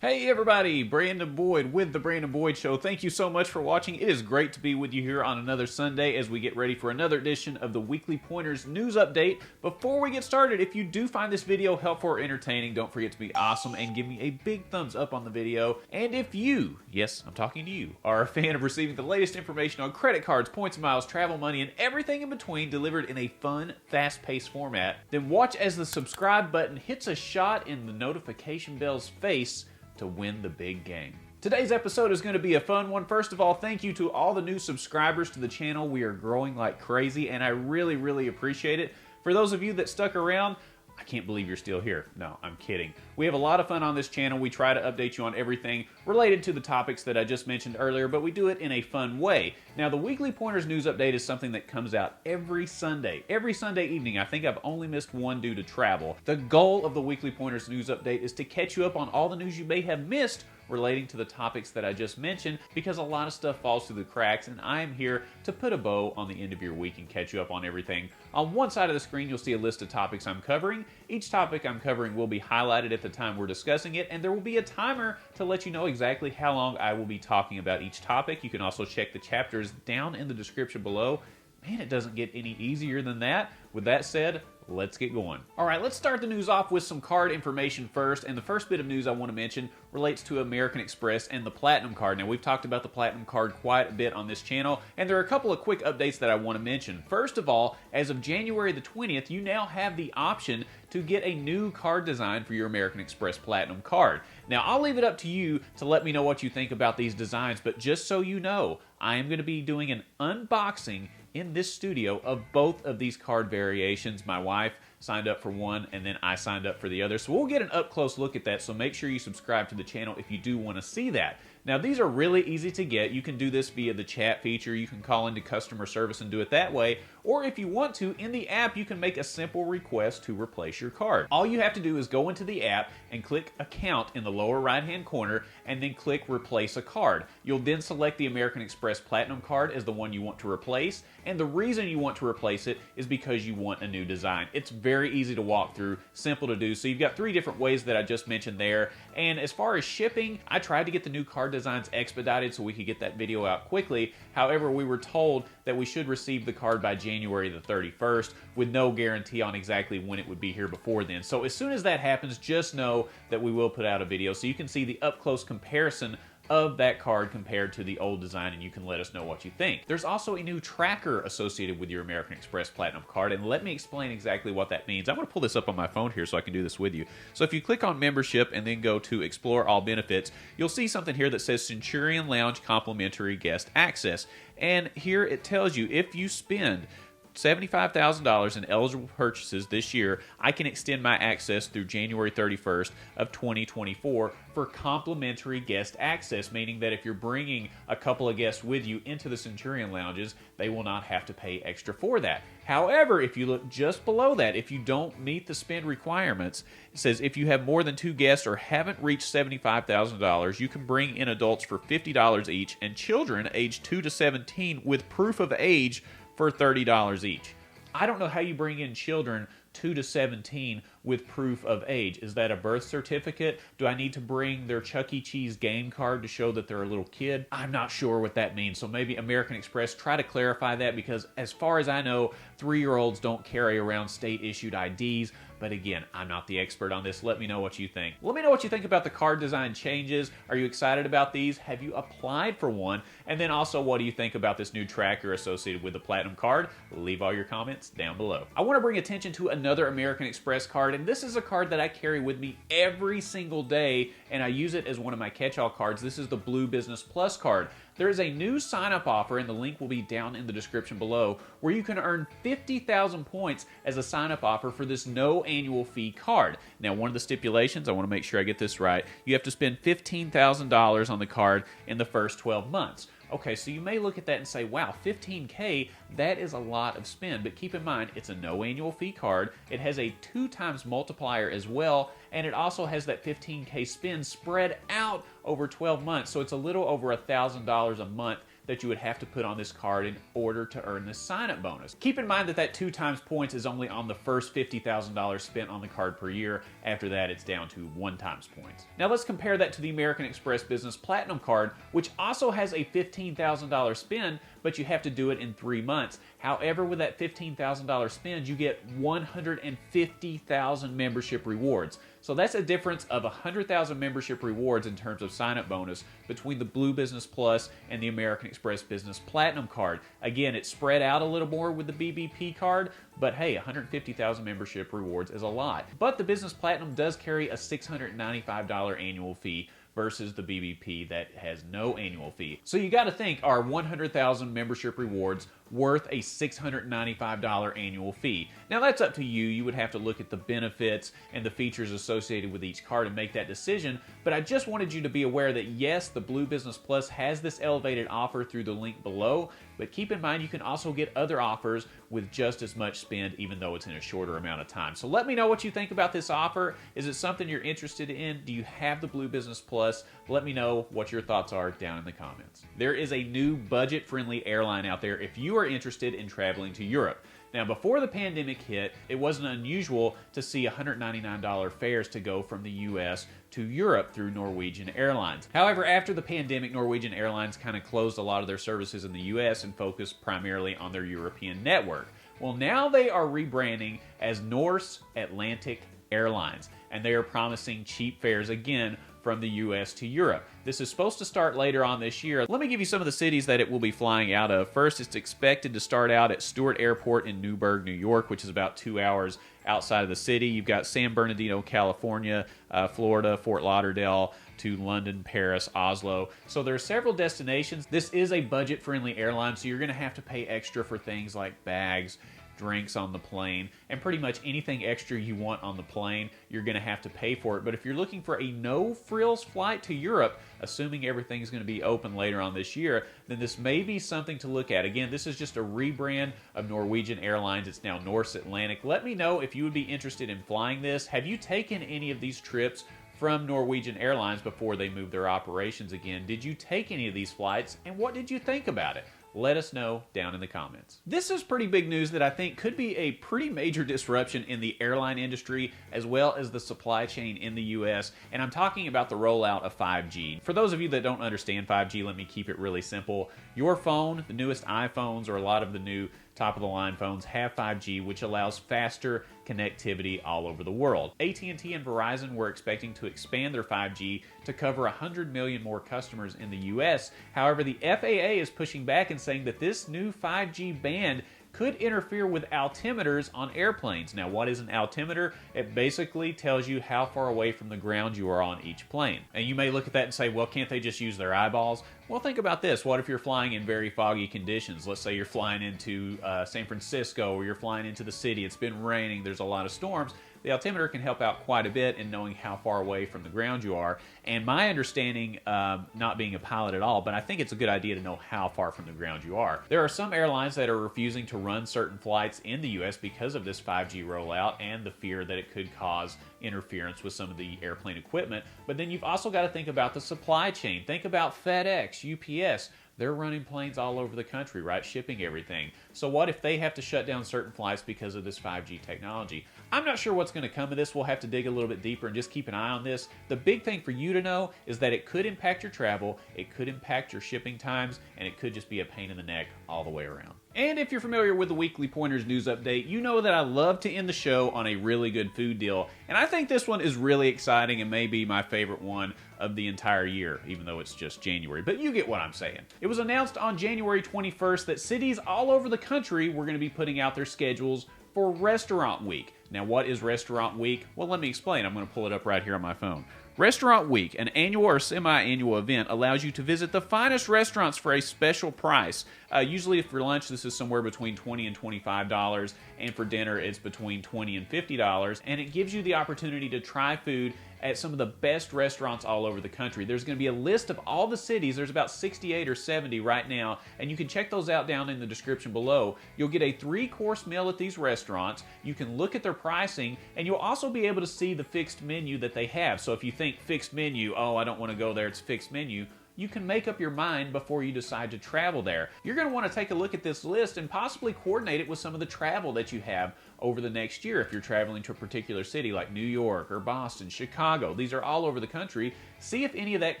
Hey everybody, Brandon Boyd with The Brandon Boyd Show. Thank you so much for watching. It is great to be with you here on another Sunday as we get ready for another edition of the Weekly Pointers News Update. Before we get started, if you do find this video helpful or entertaining, don't forget to be awesome and give me a big thumbs up on the video. And if you, yes, I'm talking to you, are a fan of receiving the latest information on credit cards, points and miles, travel money, and everything in between delivered in a fun, fast-paced format, then watch as the subscribe button hits a shot in the notification bell's face to win the big game. Today's episode is going to be a fun one. First of all, thank you to all the new subscribers to the channel. We are growing like crazy, and I really appreciate it. For those of you that stuck around, I can't believe you're still here. No, I'm kidding. We have a lot of fun on this channel. We try to update you on everything related to the topics that I just mentioned earlier, but we do it in a fun way. Now, the Weekly Pointers News Update is something that comes out every Sunday evening. I think I've only missed one due to travel. The goal of the Weekly Pointers News Update is to catch you up on all the news you may have missed relating to the topics that I just mentioned, because a lot of stuff falls through the cracks, and I am here to put a bow on the end of your week and catch you up on everything. On one side of the screen, you'll see a list of topics I'm covering. Each topic I'm covering will be highlighted at the time we're discussing it, and there will be a timer to let you know exactly how long I will be talking about each topic. You can also check the chapters down in the description below. Man, it doesn't get any easier than that. With that said, let's get going. All right, let's start the news off with some card information first, and the first bit of news I want to mention relates to American Express and the Platinum Card. Now, we've talked about the Platinum Card quite a bit on this channel, and there are a couple of quick updates that I want to mention. First of all, as of January the 20th, you now have the option to get a new card design for your American Express Platinum Card. Now, I'll leave it up to you to let me know what you think about these designs, but just so you know, I am going to be doing an unboxing in this studio of both of these card variations. My wife signed up for one, and then I signed up for the other. So we'll get an up-close look at that, so make sure you subscribe to the channel if you do want to see that. Now, these are really easy to get. You can do this via the chat feature. You can call into customer service and do it that way. Or if you want to, in the app, you can make a simple request to replace your card. All you have to do is go into the app and click Account in the lower right-hand corner, and then click Replace a Card. You'll then select the American Express Platinum Card as the one you want to replace, and the reason you want to replace it is because you want a new design. It's very easy to walk through, simple to do. So you've got 3 different ways that I just mentioned there. And as far as shipping, I tried to get the new card designs expedited so we could get that video out quickly. However, we were told that we should receive the card by January the 31st with no guarantee on exactly when it would be here before then. So as soon as that happens, just know that we will put out a video so you can see the up-close comparison of that card compared to the old design, and you can let us know what you think. There's also a new tracker associated with your American Express Platinum Card, and let me explain exactly what that means. I'm going to pull this up on my phone here so I can do this with you. So if you click on Membership and then go to Explore All Benefits, you'll see something here that says Centurion Lounge Complimentary Guest Access. And here it tells you if you spend $75,000 in eligible purchases this year, I can extend my access through January 31st of 2024 for complimentary guest access, meaning that if you're bringing a couple of guests with you into the Centurion Lounges, they will not have to pay extra for that. However, if you look just below that, if you don't meet the spend requirements, it says if you have more than 2 guests or haven't reached $75,000, you can bring in adults for $50 each and children aged 2 to 17 with proof of age for $30 each. I don't know how you bring in children 2 to 17 with proof of age. Is that a birth certificate? Do I need to bring their Chuck E. Cheese game card to show that they're a little kid? I'm not sure what that means. So maybe American Express, try to clarify that, because as far as I know, 3-year-olds don't carry around state-issued IDs. But again, I'm not the expert on this. Let me know what you think. Let me know what you think about the card design changes. Are you excited about these? Have you applied for one? And then also, what do you think about this new tracker associated with the Platinum Card? Leave all your comments down below. I want to bring attention to another American Express card, and this is a card that I carry with me every single day, and I use it as one of my catch-all cards. This is the Blue Business Plus card. There is a new sign-up offer, and the link will be down in the description below, where you can earn 50,000 points as a sign-up offer for this no annual fee card. Now, one of the stipulations, I want to make sure I get this right, you have to spend $15,000 on the card in the first 12 months. Okay, so you may look at that and say, wow, $15K, that is a lot of spend. But keep in mind, it's a no annual fee card. It has a 2x multiplier as well, and it also has that $15K spend spread out over 12 months. So it's a little over $1,000 a month that you would have to put on this card in order to earn this sign-up bonus. Keep in mind that that 2 times points is only on the first $50,000 spent on the card per year. After that, it's down to 1 times points. Now let's compare that to the American Express Business Platinum card, which also has a $15,000 spend, but you have to do it in 3 months. However, with that $15,000 spend, you get 150,000 membership rewards. So that's a difference of 100,000 membership rewards in terms of sign-up bonus between the Blue Business Plus and the American Express Business Platinum card. Again, it's spread out a little more with the BBP card, but hey, 150,000 membership rewards is a lot. But the Business Platinum does carry a $695 annual fee versus the BBP that has no annual fee. So you got to think, are 100,000 membership rewards worth a $695 annual fee? Now that's up to you. You would have to look at the benefits and the features associated with each card and make that decision, but I just wanted you to be aware that yes, the Blue Business Plus has this elevated offer through the link below, but keep in mind you can also get other offers with just as much spend, even though it's in a shorter amount of time. So let me know what you think about this offer. Is it something you're interested in? Do you have the Blue Business Plus? Let me know what your thoughts are down in the comments. There is a new budget-friendly airline out there if you are interested in traveling to Europe. Now, before the pandemic hit, it wasn't unusual to see $199 fares to go from the US to Europe through Norwegian Airlines. However, after the pandemic, Norwegian Airlines kind of closed a lot of their services in the US and focused primarily on their European network. Well, now they are rebranding as Norse Atlantic Airlines, and they are promising cheap fares again from the US to Europe. This is supposed to start later on this year. Let me give you some of the cities that it will be flying out of. First, it's expected to start out at Stewart Airport in Newburgh, New York, which is about 2 hours outside of the city. You've got San Bernardino, California, Florida, Fort Lauderdale, to London, Paris, Oslo. So there are several destinations. This is a budget-friendly airline, so you're going to have to pay extra for things like bags, drinks on the plane, and pretty much anything extra you want on the plane, you're going to have to pay for it. But if you're looking for a no-frills flight to Europe, assuming everything's going to be open later on this year, then this may be something to look at. Again, this is just a rebrand of Norwegian Airlines. It's now Norse Atlantic. Let me know if you would be interested in flying this. Have you taken any of these trips from Norwegian Airlines before they moved their operations again? Did you take any of these flights, and what did you think about it? Let us know down in the comments. This is pretty big news that I think could be a pretty major disruption in the airline industry as well as the supply chain in the US, and I'm talking about the rollout of 5G. For those of you that don't understand 5G, let me keep it really simple. Your phone, the newest iPhones or a lot of the new top-of-the-line phones have 5G, which allows faster connectivity all over the world. AT&T and Verizon were expecting to expand their 5G to cover 100 million more customers in the US. However, the FAA is pushing back and saying that this new 5G band could interfere with altimeters on airplanes. Now, what is an altimeter? It basically tells you how far away from the ground you are on each plane. And you may look at that and say, well, can't they just use their eyeballs? Well, think about this. What if you're flying in very foggy conditions? Let's say you're flying into San Francisco, or you're flying into the city. It's been raining. There's a lot of storms. The altimeter can help out quite a bit in knowing how far away from the ground you are. And my understanding, not being a pilot at all, but I think it's a good idea to know how far from the ground you are. There are some airlines that are refusing to run certain flights in the US because of this 5G rollout and the fear that it could cause interference with some of the airplane equipment. But then you've also got to think about the supply chain. Think about FedEx, UPS. They're running planes all over the country, right? Shipping everything. So what if they have to shut down certain flights because of this 5G technology? I'm not sure what's going to come of this. We'll have to dig a little bit deeper and just keep an eye on this. The big thing for you to know is that it could impact your travel, it could impact your shipping times, and it could just be a pain in the neck all the way around. And if you're familiar with the Weekly Pointers news update, you know that I love to end the show on a really good food deal. And I think this one is really exciting and may be my favorite one of the entire year, even though it's just January. But you get what I'm saying. It was announced on January 21st that cities all over the country were going to be putting out their schedules for Restaurant Week. Now, what is Restaurant Week? Well, let me explain. I'm going to pull it up right here on my phone. Restaurant Week, an annual or semi-annual event, allows you to visit the finest restaurants for a special price. Usually for lunch, this is somewhere between $20 and $25, and for dinner, it's between $20 and $50, and it gives you the opportunity to try food at some of the best restaurants all over the country. There's going to be a list of all the cities. There's about 68 or 70 right now, and you can check those out down in the description below. You'll get a 3-course meal at these restaurants. You can look at their pricing, and you'll also be able to see the fixed menu that they have. So if you think fixed menu, oh, I don't want to go there, it's fixed menu, you can make up your mind before you decide to travel there. You're going to want to take a look at this list and possibly coordinate it with some of the travel that you have over the next year. If you're traveling to a particular city like New York or Boston, Chicago, these are all over the country. See if any of that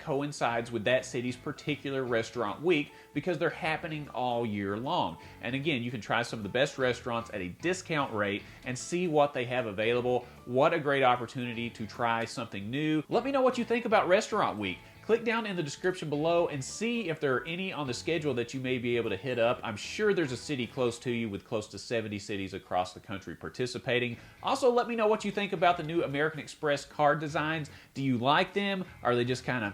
coincides with that city's particular restaurant week, because they're happening all year long. And again, you can try some of the best restaurants at a discount rate and see what they have available. What a great opportunity to try something new. Let me know what you think about Restaurant Week. Click down in the description below and see if there are any on the schedule that you may be able to hit up. I'm sure there's a city close to you, with close to 70 cities across the country participating. Also, let me know what you think about the new American Express card designs. Do you like them? Are they just kind of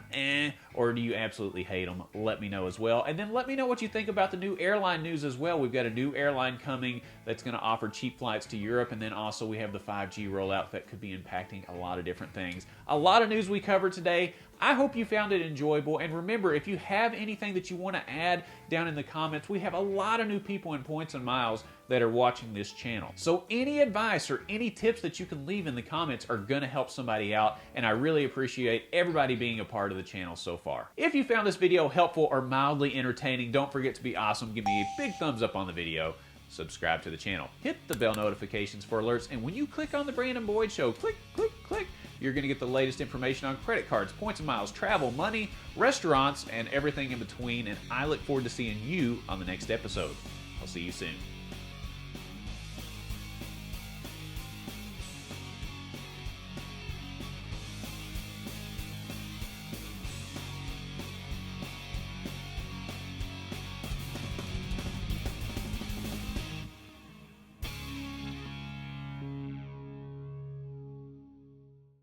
or do you absolutely hate them? Let me know as well. And then let me know what you think about the new airline news as well. We've got a new airline coming that's going to offer cheap flights to Europe, and then also we have the 5G rollout that could be impacting a lot of different things. A lot of news we covered today. I hope you found it enjoyable, and remember, if you have anything that you want to add down in the comments, we have a lot of new people in Points and Miles that are watching this channel. So any advice or any tips that you can leave in the comments are going to help somebody out, and I really appreciate everybody being a part of the channel so far. If you found this video helpful or mildly entertaining, don't forget to be awesome. Give me a big thumbs up on the video. Subscribe to the channel. Hit the bell notifications for alerts, and when you click on the Brandon Boyd Show, click, click, click, you're going to get the latest information on credit cards, points and miles, travel, money, restaurants, and everything in between, and I look forward to seeing you on the next episode. I'll see you soon.